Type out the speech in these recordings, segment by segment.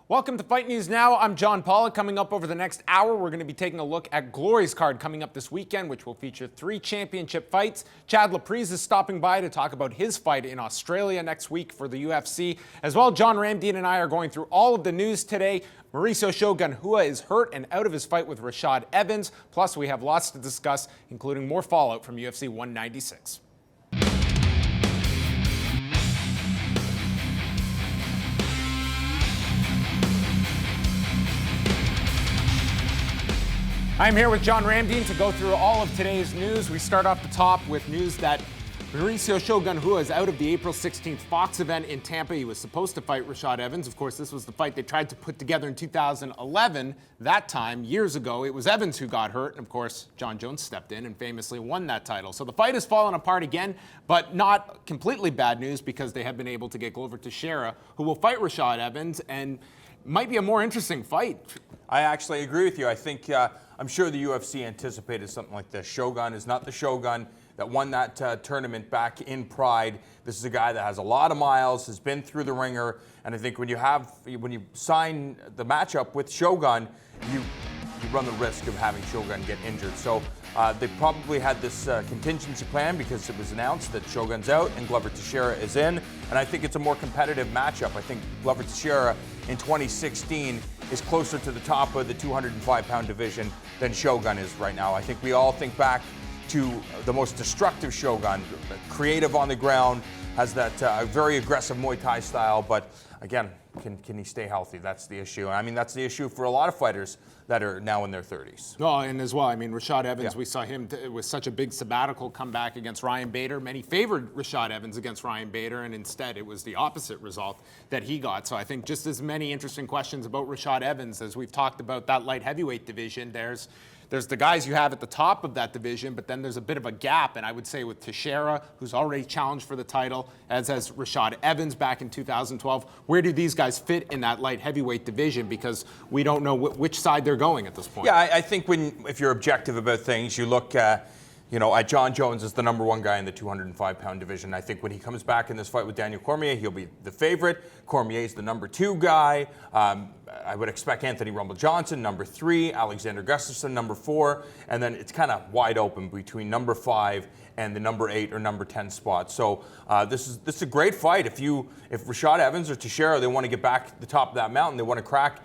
Welcome to Fight News Now. I'm John Pollock. Coming up over the next hour, we're going to be taking a look at Glory's card coming up this weekend, which will feature 3 championship fights. Chad Laprise is stopping by to talk about his fight in Australia next week for the UFC. As well, John Ramdeen and I are going through all of the news today. Mauricio Shogun Hua is hurt and out of his fight with Rashad Evans. Plus, we have lots to discuss, including more fallout from UFC 196. I'm here with John Ramdeen to go through all of today's news. We start off the top with news that Mauricio Shogun Hua is out of the April 16th Fox event in Tampa. He was supposed to fight Rashad Evans. Of course, this was the fight they tried to put together in 2011. That time, years ago, it was Evans who got hurt. And of course, John Jones stepped in and famously won that title. So the fight has fallen apart again, but not completely bad news because they have been able to get Glover Teixeira, who will fight Rashad Evans, and might be a more interesting fight. I actually agree with you. I think I'm sure the UFC anticipated something like this. Shogun is not the Shogun that won that tournament back in Pride. This is a guy that has a lot of miles, has been through the ringer, and I think when you sign the matchup with Shogun, you run the risk of having Shogun get injured. So they probably had this contingency plan because it was announced that Shogun's out and Glover Teixeira is in, and I think it's a more competitive matchup. I think Glover Teixeira in 2016 is closer to the top of the 205-pound division than Shogun is right now. I think we all think back to the most destructive Shogun, creative on the ground, has that very aggressive Muay Thai style, but again, can he stay healthy? That's the issue. I mean, that's the issue for a lot of fighters that are now in their 30s. Oh, and as well, I mean, Rashad Evans, we saw him with such a big sabbatical comeback against Ryan Bader. Many favored Rashad Evans against Ryan Bader, and instead it was the opposite result that he got. So I think just as many interesting questions about Rashad Evans as we've talked about that light heavyweight division. There's the guys you have at the top of that division, but then there's a bit of a gap, and I would say with Teixeira, who's already challenged for the title, as has Rashad Evans back in 2012, where do these guys fit in that light heavyweight division? Because we don't know which side they're going at this point. Yeah, I think if you're objective about things, you look at John Jones as the number 1 guy in the 205-pound division. I think when he comes back in this fight with Daniel Cormier, he'll be the favorite. Cormier's the number 2 guy. I would expect Anthony Rumble Johnson, number 3, Alexander Gustafsson, number 4, and then it's kind of wide open between number 5 and the number 8 or number 10 spot. So this is a great fight. If Rashad Evans or Teixeira, they want to get back to the top of that mountain, they want to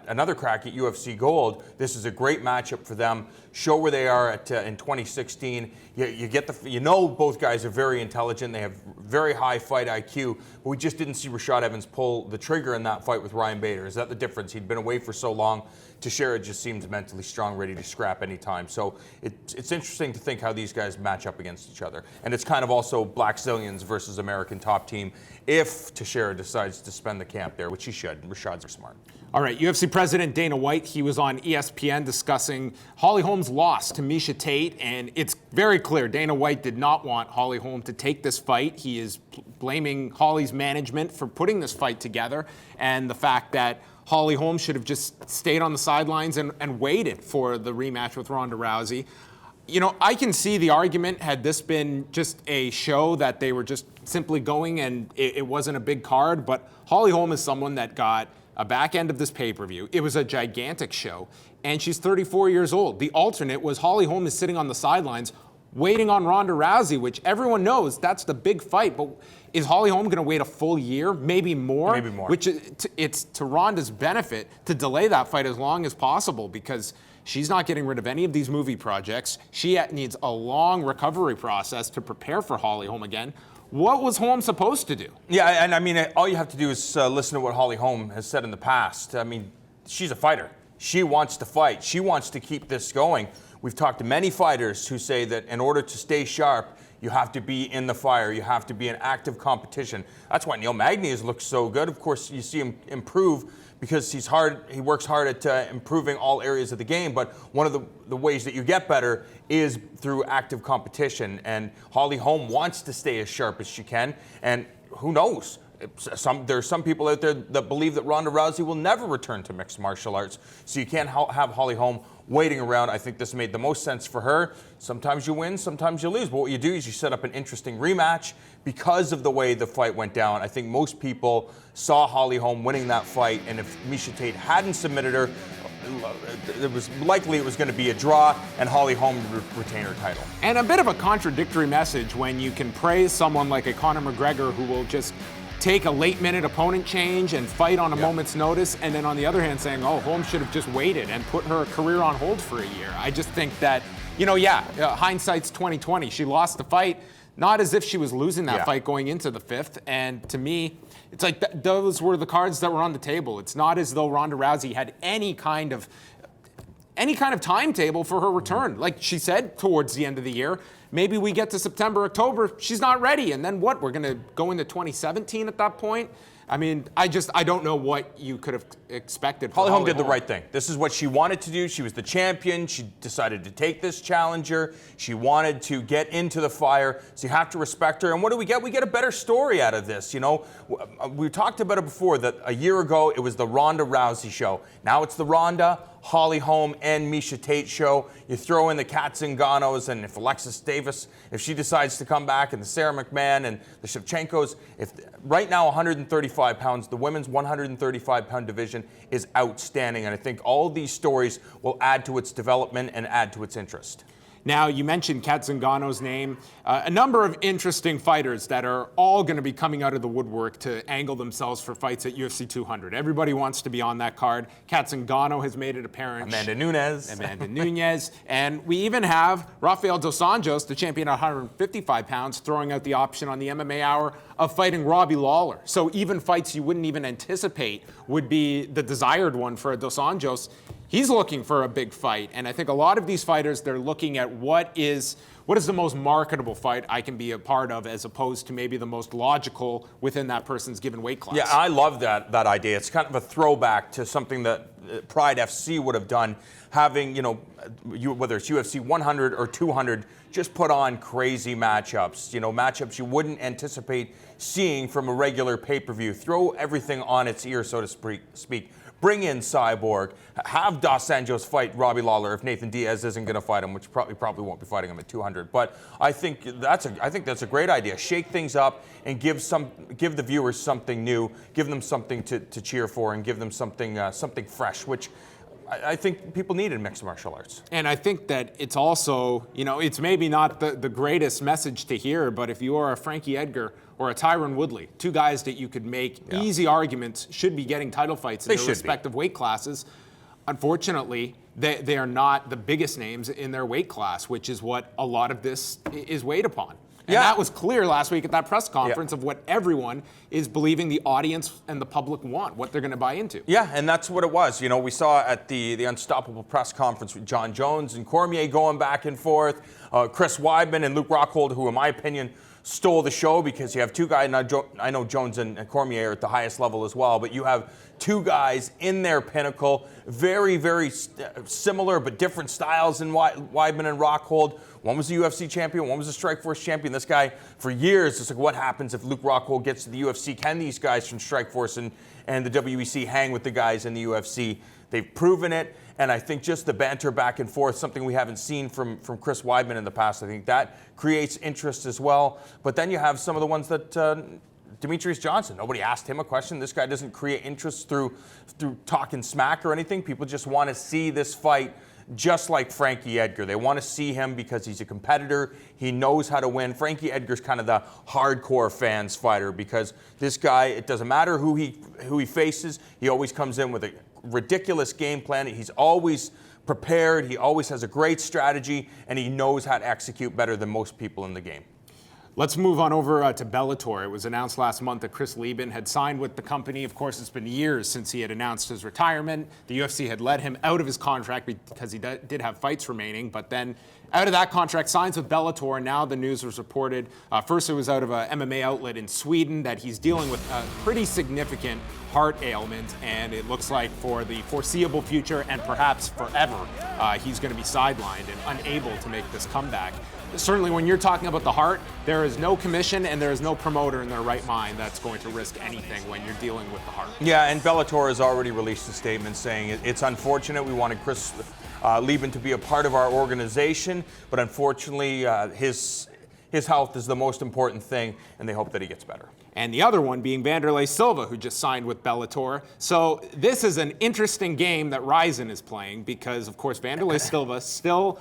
another crack at UFC Gold, this is a great matchup for them. Show where they are in 2016. You know both guys are very intelligent. They have very high fight IQ, but we just didn't see Rashad Evans pull the trigger in that fight with Ryan Bader. Is that the difference? He'd been away for so long. Teixeira just seems mentally strong, ready to scrap anytime. So it's interesting to think how these guys match up against each other. And it's kind of also Black Zillions versus American Top Team if Teixeira decides to spend the camp there, which he should. Rashad's smart. All right, UFC President Dana White, he was on ESPN discussing Holly Holm's loss to Miesha Tate, and it's very clear Dana White did not want Holly Holm to take this fight. He is blaming Holly's management for putting this fight together and the fact that Holly Holm should have just stayed on the sidelines and waited for the rematch with Ronda Rousey. You know, I can see the argument had this been just a show that they were just simply going and it wasn't a big card, but Holly Holm is someone that got a back end of this pay-per-view. It was a gigantic show, and she's 34 years old. The alternate was Holly Holm is sitting on the sidelines waiting on Ronda Rousey, which everyone knows that's the big fight, but is Holly Holm going to wait a full year, maybe more? Maybe more. Which it's to Ronda's benefit to delay that fight as long as possible because she's not getting rid of any of these movie projects. She needs a long recovery process to prepare for Holly Holm again. What was Holm supposed to do? Yeah, and I mean, all you have to do is listen to what Holly Holm has said in the past. I mean, she's a fighter. She wants to fight. She wants to keep this going. We've talked to many fighters who say that in order to stay sharp, you have to be in the fire. You have to be in active competition. That's why Neil Magny has looked so good. Of course, you see him improve because he works hard at improving all areas of the game. But one of the ways that you get better is through active competition. And Holly Holm wants to stay as sharp as she can. And who knows? There's some people out there that believe that Ronda Rousey will never return to mixed martial arts. So you can't have Holly Holm waiting around. I think this made the most sense for her. Sometimes you win, sometimes you lose. But what you do is you set up an interesting rematch because of the way the fight went down. I think most people saw Holly Holm winning that fight, and if Miesha Tate hadn't submitted her, it was likely it was going to be a draw, and Holly Holm would retain her title. And a bit of a contradictory message when you can praise someone like a Conor McGregor who will just take a late-minute opponent change and fight on a moment's notice, and then on the other hand saying, oh, Holmes should have just waited and put her career on hold for a year. I just think that, hindsight's 20/20. She lost the fight, not as if she was losing that fight going into the fifth, and to me, it's like those were the cards that were on the table. It's not as though Ronda Rousey had any kind of timetable for her return. Like she said, towards the end of the year, maybe we get to September, October, she's not ready. And then what? We're going to go into 2017 at that point? I mean, I don't know what you could have expected. Holly Holm did the right thing. This is what she wanted to do. She was the champion. She decided to take this challenger. She wanted to get into the fire. So you have to respect her. And what do we get? We get a better story out of this. We talked about it before that a year ago it was the Ronda Rousey show. Now it's the Ronda, Holly Holm, and Miesha Tate show. You throw in the Kat Zinganos, and if Alexis Davis, if she decides to come back, and the Sarah McMahon and the Shevchenkos, right now 135 pounds, the women's 135-pound division is outstanding, and I think all these stories will add to its development and add to its interest. Now, you mentioned Kat Zingano's name. A number of interesting fighters that are all going to be coming out of the woodwork to angle themselves for fights at UFC 200. Everybody wants to be on that card. Kat Zingano has made it apparent. Amanda Nunes. And we even have Rafael Dos Anjos, the champion at 155 pounds, throwing out the option on the MMA Hour of fighting Robbie Lawler. So even fights you wouldn't even anticipate would be the desired one for a Dos Anjos. He's looking for a big fight, and I think a lot of these fighters, they're looking at what is the most marketable fight I can be a part of, as opposed to maybe the most logical within that person's given weight class. Yeah, I love that idea. It's kind of a throwback to something that Pride FC would have done, having, whether it's UFC 100 or 200, just put on crazy matchups, matchups you wouldn't anticipate seeing from a regular pay-per-view. Throw everything on its ear, so to speak. Bring in Cyborg, have Dos Anjos fight Robbie Lawler if Nathan Diaz isn't going to fight him, which probably won't be fighting him at 200. But I think that's a great idea. Shake things up and give the viewers something new, give them something to cheer for, and give them something fresh, which I think people need in mixed martial arts. And I think that it's also, it's maybe not the greatest message to hear, but if you are a Frankie Edgar or a Tyron Woodley, two guys that you could make easy arguments should be getting title fights in their respective weight classes, unfortunately, they are not the biggest names in their weight class, which is what a lot of this is weighed upon. And that was clear last week at that press conference of what everyone is believing the audience and the public want, what they're going to buy into. Yeah, and that's what it was. We saw at the Unstoppable press conference with John Jones and Cormier going back and forth, Chris Weidman and Luke Rockhold, who in my opinion stole the show, because you have two guys, and I know Jones and Cormier are at the highest level as well, but you have two guys in their pinnacle, very, very similar but different styles in Weidman and Rockhold. One was the UFC champion, one was the Strikeforce champion. This guy, for years, it's like, what happens if Luke Rockhold gets to the UFC? Can these guys from Strikeforce and the WEC hang with the guys in the UFC? They've proven it, and I think just the banter back and forth, something we haven't seen from Chris Weidman in the past, I think that creates interest as well. But then you have some of the ones that Demetrius Johnson, nobody asked him a question. This guy doesn't create interest through talking smack or anything. People just want to see this fight, just like Frankie Edgar. They want to see him because he's a competitor. He knows how to win. Frankie Edgar's kind of the hardcore fans fighter, because this guy, it doesn't matter who he faces, he always comes in with a ridiculous game plan. He's always prepared. He always has a great strategy, and he knows how to execute better than most people in the game. Let's move on over to Bellator. It was announced last month that Chris Lieben had signed with the company. Of course, it's been years since he had announced his retirement. The UFC had let him out of his contract because he did have fights remaining, but then out of that contract, signs with Bellator, and now the news was reported. First, it was out of an MMA outlet in Sweden that he's dealing with a pretty significant heart ailment, and it looks like for the foreseeable future and perhaps forever, he's going to be sidelined and unable to make this comeback. certainly when you're talking about the heart, there is no commission and there is no promoter in their right mind that's going to risk anything when you're dealing with the heart. Yeah, and Bellator has already released a statement saying it's unfortunate. We wanted Chris Lieben to be a part of our organization, but unfortunately his health is the most important thing, and they hope that he gets better. And the other one being Vanderlei Silva, who just signed with Bellator. So this is an interesting game that Rizin is playing because, of course, Vanderlei Silva still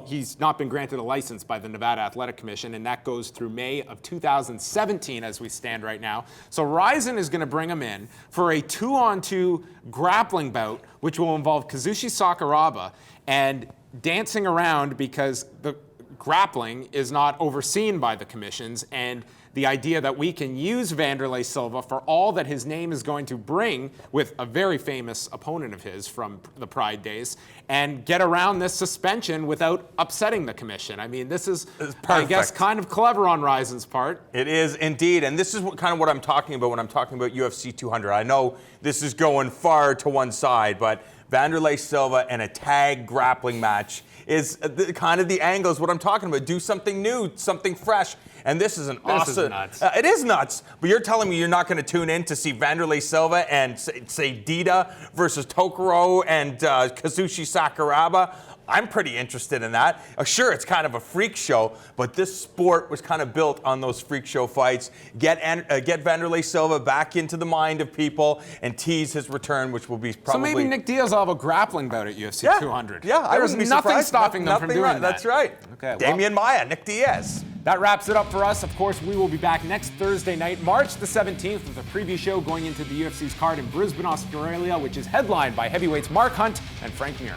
he's not been granted a license by the Nevada Athletic Commission, and that goes through May of 2017 as we stand right now. So Rizin is going to bring him in for a 2-on-2 grappling bout, which will involve Kazushi Sakuraba and dancing around because the grappling is not overseen by the commissions, and the idea that we can use Vanderlei Silva for all that his name is going to bring with a very famous opponent of his from the Pride days and get around this suspension without upsetting the commission. I mean, this is, I guess, kind of clever on Rizin's part. It is indeed, and this is kind of what I'm talking about when I'm talking about UFC 200. I know this is going far to one side, but Vanderlei Silva and a tag grappling match is kind of the angle is what I'm talking about. Do something new, something fresh. And this is awesome. This is nuts. It is nuts. But you're telling me you're not going to tune in to see Vanderlei Silva and say Dida versus Tokoro and Kazushi Sakuraba? I'm pretty interested in that. Sure, it's kind of a freak show, but this sport was kind of built on those freak show fights. Get Vanderlei Silva back into the mind of people and tease his return, which will be probably... So maybe Nick Diaz will have a grappling bout at UFC 200. Yeah, I wouldn't be surprised. Nothing stopping them from doing that. That's right. Okay, Damian Maia, Nick Diaz. That wraps it up for us. Of course, we will be back next Thursday night, March the 17th, with a preview show going into the UFC's card in Brisbane, Australia, which is headlined by heavyweights Mark Hunt and Frank Mir.